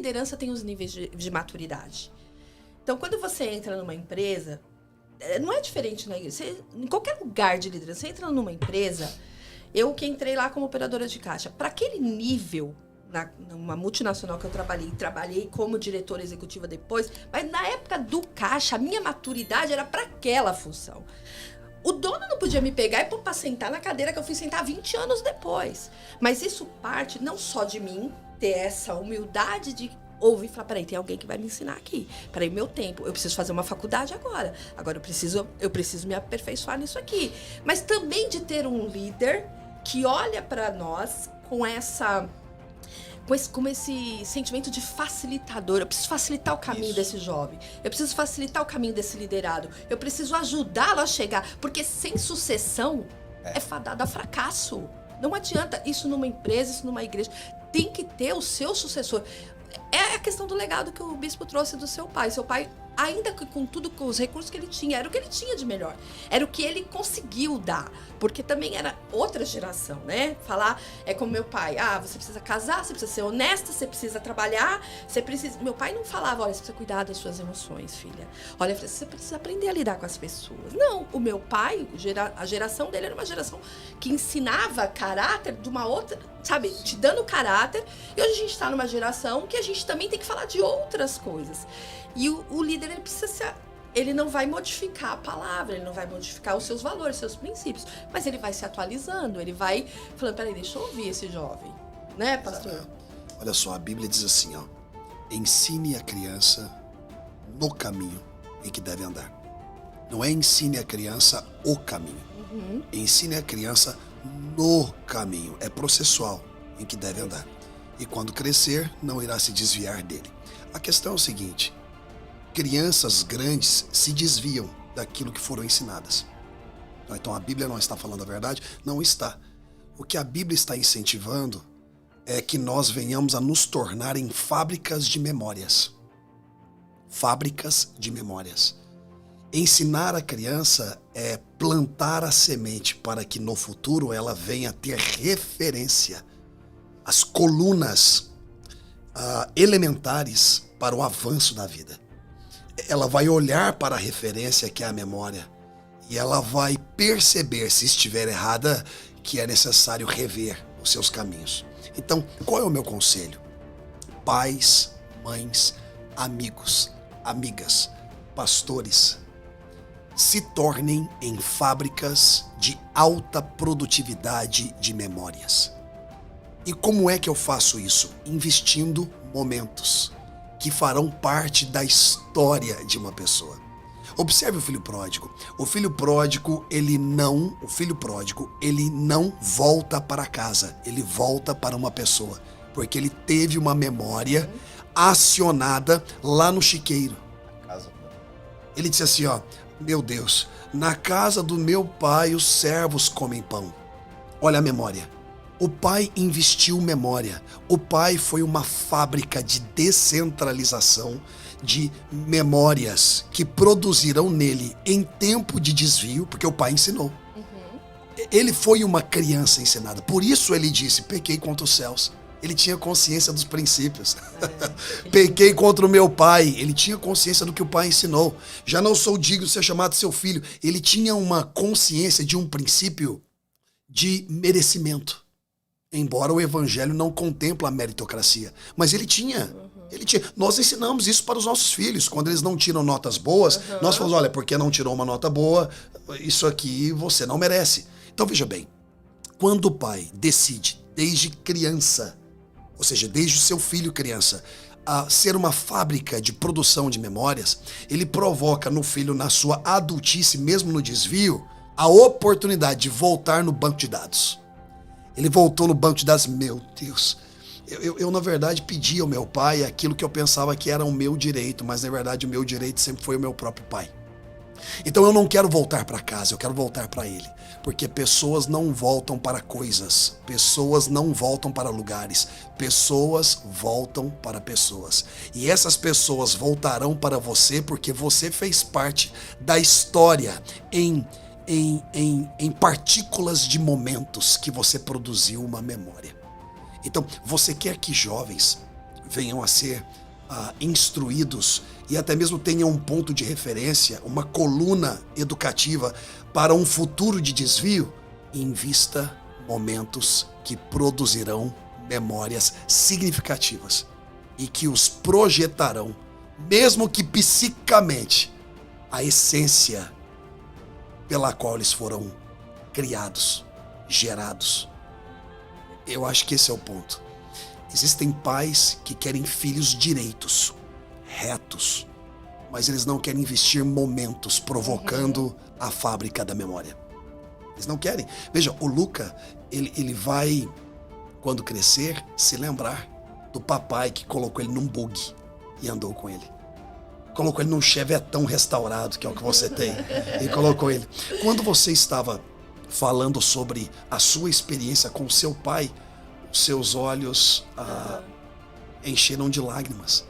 liderança tem os níveis de maturidade. Então, quando você entra numa empresa, não é diferente na igreja. Em qualquer lugar de liderança, você entra numa empresa, eu que entrei lá como operadora de caixa, para aquele nível, numa multinacional que eu trabalhei como diretora executiva depois, mas na época do caixa, a minha maturidade era para aquela função. O dono não podia me pegar e pôr para sentar na cadeira que eu fui sentar 20 anos depois. Mas isso parte não só de mim ter essa humildade de ouvir e falar, peraí, tem alguém que vai me ensinar aqui. Peraí, meu tempo, eu preciso fazer uma faculdade agora. Agora eu preciso me aperfeiçoar nisso aqui. Mas também de ter um líder que olha para nós com esse sentimento de facilitador. Eu preciso facilitar o caminho desse jovem. Eu preciso facilitar o caminho desse liderado. Eu preciso ajudá-lo a chegar. Porque sem sucessão é fadado a fracasso. Não adianta isso numa empresa, isso numa igreja. Tem que ter o seu sucessor. É a questão do legado que o bispo trouxe do seu pai. Seu pai, ainda que com tudo, com os recursos que ele tinha, era o que ele tinha de melhor. Era o que ele conseguiu dar. Porque também era outra geração, né? Falar é como meu pai. Você precisa casar, você precisa ser honesta, você precisa trabalhar, você precisa... Meu pai não falava, olha, você precisa cuidar das suas emoções, filha. Olha, você precisa aprender a lidar com as pessoas. Não, o meu pai, a geração dele era uma geração que ensinava caráter de uma outra, sabe? Te dando caráter. E hoje a gente está numa geração que a gente também tem que falar de outras coisas. E o líder, ele precisa ele não vai modificar a palavra, ele não vai modificar os seus valores, seus princípios, mas ele vai se atualizando, ele vai falando, peraí, deixa eu ouvir esse jovem, né, pastor? Olha só, a Bíblia diz assim, ó, ensine a criança no caminho em que deve andar. Não é ensine a criança o caminho, ensine a criança no caminho, é processual em que deve andar. E quando crescer, não irá se desviar dele. A questão é o seguinte, crianças grandes se desviam daquilo que foram ensinadas. Então a Bíblia não está falando a verdade? Não está. O que a Bíblia está incentivando é que nós venhamos a nos tornar em fábricas de memórias. Fábricas de memórias. Ensinar a criança é plantar a semente para que no futuro ela venha a ter referência. As colunas elementares para o avanço da vida. Ela vai olhar para a referência que é a memória e ela vai perceber, se estiver errada, que é necessário rever os seus caminhos. Então, qual é o meu conselho? Pais, mães, amigos, amigas, pastores, se tornem em fábricas de alta produtividade de memórias. E como é que eu faço isso? Investindo momentos que farão parte da história de uma pessoa. Observe o filho pródigo. O filho pródigo, ele não volta para casa, ele volta para uma pessoa, porque ele teve uma memória acionada lá no chiqueiro. Ele disse assim, ó, meu Deus, na casa do meu pai os servos comem pão. Olha a memória. O pai investiu memória. O pai foi uma fábrica de descentralização de memórias que produzirão nele em tempo de desvio, porque o pai ensinou. Ele foi uma criança ensinada. Por isso ele disse, pequei contra os céus. Ele tinha consciência dos princípios. Pequei contra o meu pai. Ele tinha consciência do que o pai ensinou. Já não sou digno de ser chamado seu filho. Ele tinha uma consciência de um princípio de merecimento. Embora o evangelho não contempla a meritocracia. Mas ele tinha. Nós ensinamos isso para os nossos filhos. Quando eles não tiram notas boas, nós falamos, olha, porque não tirou uma nota boa, isso aqui você não merece. Então veja bem, quando o pai decide, desde criança, ou seja, desde o seu filho criança, a ser uma fábrica de produção de memórias, ele provoca no filho, na sua adultice, mesmo no desvio, a oportunidade de voltar no banco de dados. Ele voltou no banco de dados, meu Deus, eu na verdade pedi ao meu pai aquilo que eu pensava que era o meu direito, mas na verdade o meu direito sempre foi o meu próprio pai. Então eu não quero voltar para casa, eu quero voltar para ele. Porque pessoas não voltam para coisas, pessoas não voltam para lugares, pessoas voltam para pessoas. E essas pessoas voltarão para você porque você fez parte da história em partículas de momentos que você produziu uma memória. Então, você quer que jovens venham a ser instruídos e até mesmo tenham um ponto de referência, uma coluna educativa para um futuro de desvio, invista momentos que produzirão memórias significativas e que os projetarão, mesmo que psiquicamente, a essência pela qual eles foram criados, gerados. Eu acho que esse é o ponto. Existem pais que querem filhos direitos, retos, mas eles não querem investir momentos provocando a fábrica da memória. Eles não querem. Veja, o Luca, ele vai, quando crescer, se lembrar do papai que colocou ele num buggy e andou com ele. Colocou ele num chevetão restaurado, que é o que você tem, e colocou ele. Quando você estava falando sobre a sua experiência com o seu pai, os seus olhos encheram de lágrimas.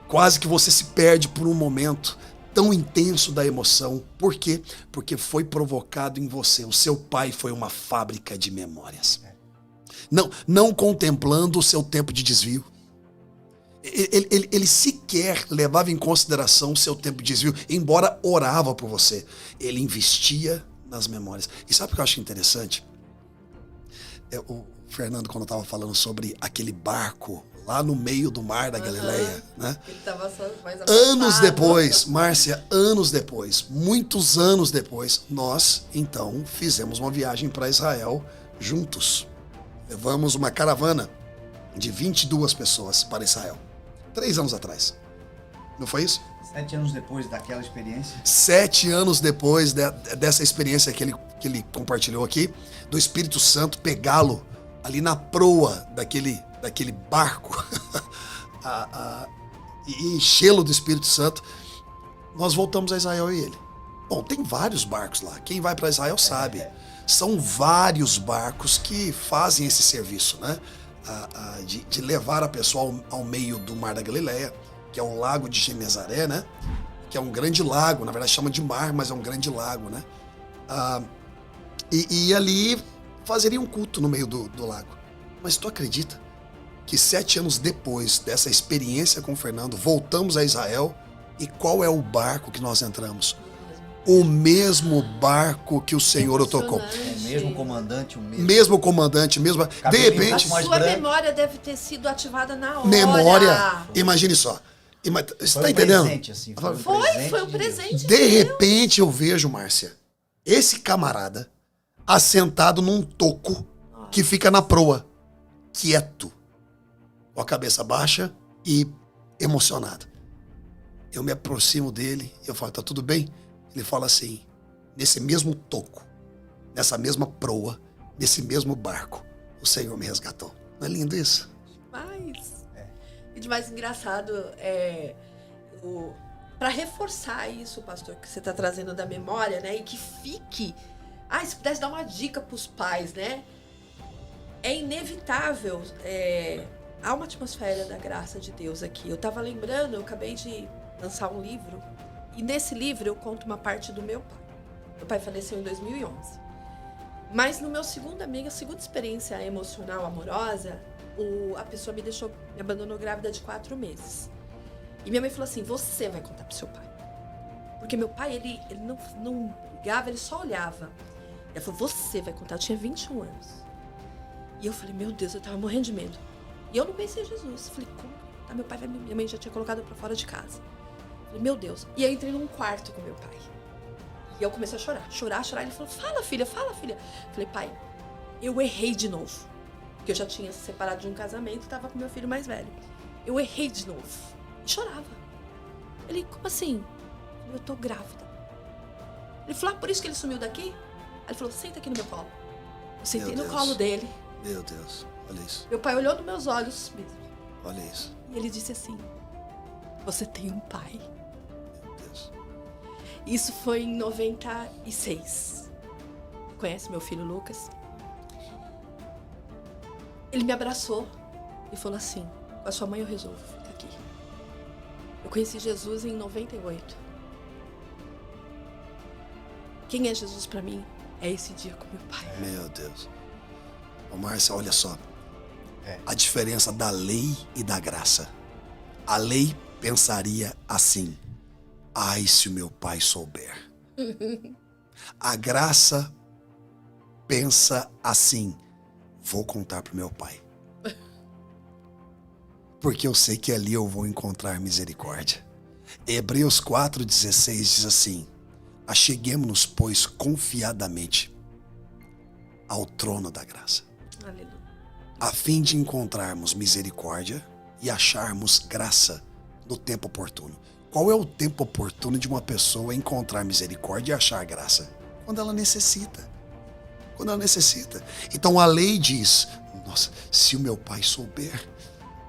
Quase que você se perde por um momento tão intenso da emoção. Por quê? Porque foi provocado em você. O seu pai foi uma fábrica de memórias. Não contemplando o seu tempo de desvio. Ele sequer levava em consideração o seu tempo de desvio, embora orava por você. Ele investia nas memórias. E sabe o que eu acho interessante? O Fernando, quando estava falando sobre aquele barco lá no meio do mar da Galileia, né? Ele estava mais anos depois, Márcia, anos depois, muitos anos depois, nós, então, fizemos uma viagem para Israel juntos. Levamos uma caravana de 22 pessoas para Israel. 3 anos atrás. Não foi isso? 7 anos depois daquela experiência? 7 anos depois dessa experiência que ele compartilhou aqui, do Espírito Santo pegá-lo ali na proa daquele barco e enchê-lo do Espírito Santo, nós voltamos a Israel e ele. Bom, tem vários barcos lá. Quem vai para Israel sabe. São vários barcos que fazem esse serviço, né? De levar a pessoa ao meio do Mar da Galileia, que é o Lago de Genezaré, né? Que é um grande lago, na verdade chama de mar, mas é um grande lago, né? E ali fazeria um culto no meio do lago. Mas tu acredita que 7 anos depois dessa experiência com o Fernando, voltamos a Israel e qual é o barco que nós entramos? O mesmo barco que o Senhor o tocou. O mesmo comandante, mesmo comandante, mesmo. De repente. Sua memória deve ter sido ativada na hora. Memória. Imagine só. Você está entendendo? Presente, assim, foi um presente. De repente eu vejo, Márcia, esse camarada assentado num toco que fica na proa, quieto, com a cabeça baixa e emocionado. Eu me aproximo dele e eu falo, tá tudo bem? Ele fala assim, nesse mesmo toco, nessa mesma proa, nesse mesmo barco, o Senhor me resgatou. Não é lindo isso? Demais. E de mais engraçado, para reforçar isso, pastor, que você está trazendo da memória, né? E que fique... se pudesse dar uma dica para os pais, né? É inevitável... há uma atmosfera da graça de Deus aqui. Eu estava lembrando, eu acabei de lançar um livro, e nesse livro eu conto uma parte do meu pai. Meu pai faleceu em 2011. Mas no meu segunda experiência emocional, amorosa, a pessoa me abandonou grávida de 4 meses. E minha mãe falou assim, você vai contar pro seu pai. Porque meu pai, ele não ligava, ele só olhava. Ela falou, você vai contar. Eu tinha 21 anos. E eu falei, meu Deus, eu tava morrendo de medo. E eu não pensei em Jesus. Falei, como? Meu pai minha mãe já tinha colocado pra fora de casa. Falei, meu Deus. E aí eu entrei num quarto com meu pai. E eu comecei a chorar. Ele falou, fala filha. Falei, pai, eu errei de novo. Porque eu já tinha se separado de um casamento e tava com meu filho mais velho. Eu errei de novo. E chorava. Ele, como assim? Eu tô grávida. Ele falou, por isso que ele sumiu daqui? Aí ele falou, senta aqui no meu colo. Eu sentei no colo dele. Meu Deus, olha isso. Meu pai olhou nos meus olhos mesmo. Olha isso. E ele disse assim, você tem um pai. Meu Deus. Isso foi em 96. Conhece meu filho Lucas? Ele me abraçou e falou assim, com a sua mãe eu resolvo, fica aqui. Eu conheci Jesus em 98. Quem é Jesus pra mim é esse dia com meu pai. Meu Deus. Ô Márcia, olha só. a diferença da lei e da graça. A lei pensaria assim: ai, se o meu pai souber. A graça pensa assim: vou contar pro meu pai. Porque eu sei que ali eu vou encontrar misericórdia. Hebreus 4,16 diz assim: acheguemo-nos, pois, confiadamente ao trono da graça, Aleluia. a fim de encontrarmos misericórdia e acharmos graça no tempo oportuno. Qual é o tempo oportuno de uma pessoa encontrar misericórdia e achar graça? Quando ela necessita. Quando ela necessita. Então a lei diz: nossa, se o meu pai souber.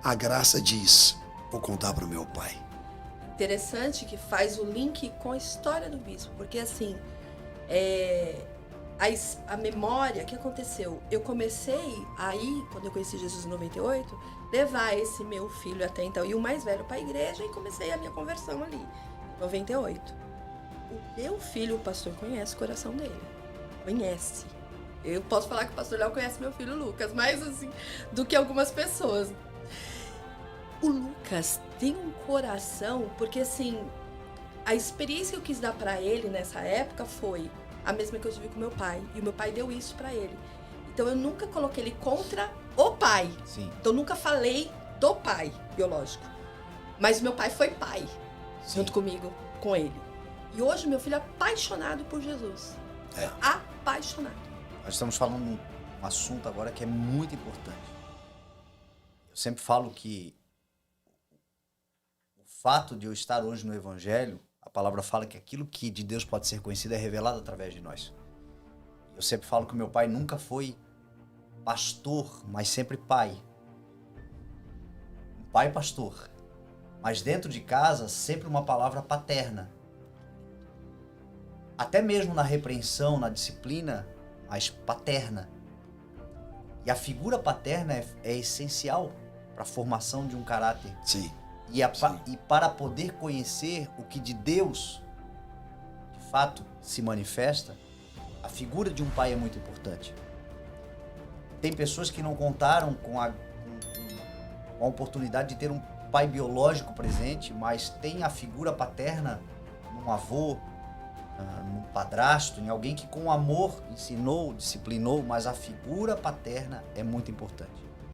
A graça diz: vou contar para o meu pai. Interessante que faz o link com a história do bispo, porque assim, a memória, o que aconteceu? Eu comecei aí, quando eu conheci Jesus em 98, levar esse meu filho até então, e o mais velho, para a igreja, e comecei a minha conversão ali, em 98. O meu filho, o pastor conhece o coração dele, conhece. Eu posso falar que o pastor Léo conhece meu filho Lucas, mais assim, do que algumas pessoas. O Lucas tem um coração, porque assim, a experiência que eu quis dar pra ele nessa época foi a mesma que eu tive com meu pai. E o meu pai deu isso pra ele. Então eu nunca coloquei ele contra o pai. Sim. Então eu nunca falei do pai biológico. Mas meu pai foi pai, junto comigo, com ele. E hoje meu filho é apaixonado por Jesus. Apaixonado. Nós estamos falando um assunto agora que é muito importante. Eu sempre falo que o fato de eu estar hoje no Evangelho, a palavra fala que aquilo que de Deus pode ser conhecido é revelado através de nós. Eu sempre falo que meu pai nunca foi pastor, mas sempre pai. Um pai pastor. Mas dentro de casa, sempre uma palavra paterna. Até mesmo na repreensão, na disciplina, mas paterna. E a figura paterna é essencial para a formação de um caráter. Sim. E para poder conhecer o que de Deus, de fato, se manifesta, a figura de um pai é muito importante. Tem pessoas que não contaram com a oportunidade de ter um pai biológico presente, mas tem a figura paterna num avô, num padrasto, em alguém que com amor ensinou, disciplinou, mas a figura paterna é muito importante.